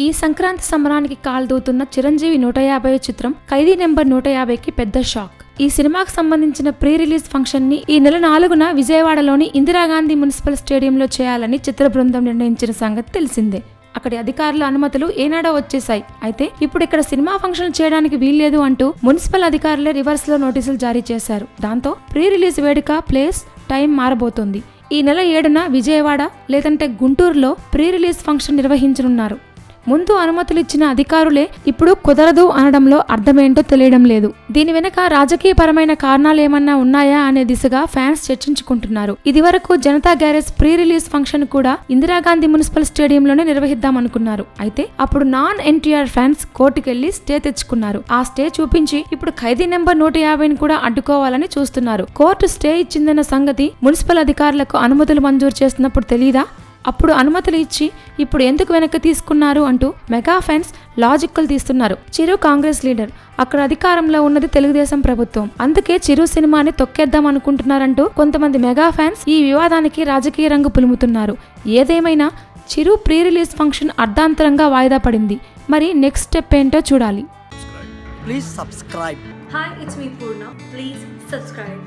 ఈ సంక్రాంతి సంబరానికి కాల్దూతున్న చిరంజీవి 150 చిత్రం ఖైదీ నెంబర్ 150కి పెద్ద షాక్. ఈ సినిమాకు సంబంధించిన ప్రీ రిలీజ్ ఫంక్షన్ ని ఈ నెల 4న విజయవాడలోని ఇందిరాగాంధీ మున్సిపల్ స్టేడియంలో చేయాలని చిత్ర బృందం నిర్ణయించిన సంగతి తెలిసిందే. అక్కడి అధికారుల అనుమతులు ఏనాడో వచ్చేశాయి. అయితే ఇప్పుడు ఇక్కడ సినిమా ఫంక్షన్ చేయడానికి వీల్లేదు అంటూ మున్సిపల్ అధికారులే రివర్స్ లో నోటీసులు జారీ చేశారు. దాంతో ప్రీ రిలీజ్ వేడుక, ప్లేస్, టైం మారబోతోంది. ఈ నెల 7న విజయవాడ లేదంటే గుంటూరులో ప్రీ రిలీజ్ ఫంక్షన్ నిర్వహించనున్నారు. ముందు అనుమతులు ఇచ్చిన అధికారులే ఇప్పుడు కుదరదు అనడంలో అర్థమేంటో తెలియడం లేదు. దీని వెనక రాజకీయపరమైన కారణాలేమన్నా ఉన్నాయా అనే దిశగా ఫ్యాన్స్ చర్చించుకుంటున్నారు. ఇదివరకు Janata garage pre release function కూడా ఇందిరాగాంధీ మున్సిపల్ స్టేడియంలోనే నిర్వహిద్దామనుకున్నారు. అయితే అప్పుడు నాన్ ఎన్టీఆర్ ఫ్యాన్స్ కోర్టుకెళ్లి స్టే తెచ్చుకున్నారు. ఆ స్టే చూపించి ఇప్పుడు ఖైదీ నెంబర్ 150ని కూడా అడ్డుకోవాలని చూస్తున్నారు. కోర్టు స్టే ఇచ్చిందన్న సంగతి మున్సిపల్ అధికారులకు అనుమతులు మంజూరు చేస్తున్నప్పుడు తెలీదా? అప్పుడు అనుమతులు ఇచ్చి ఇప్పుడు ఎందుకు వెనక్కి తీసుకున్నారు అంటూ మెగా ఫ్యాన్స్ లాజిక్లు తీస్తున్నారు. చిరు కాంగ్రెస్ లీడర్, అక్కడ అధికారంలో ఉన్నది తెలుగుదేశం ప్రభుత్వం, అందుకే చిరు సినిమాని తొక్కేద్దాం అనుకుంటున్నారంటూ కొంతమంది మెగా ఫ్యాన్స్ ఈ వివాదానికి రాజకీయ రంగు పులుముతున్నారు. ఏదేమైనా చిరు ప్రీ రిలీజ్ ఫంక్షన్ అర్ధాంతరంగా వాయిదా పడింది. మరి నెక్స్ట్ స్టెప్ ఏంటో చూడాలి. Please subscribe. Hi, it's me Purna. Please subscribe.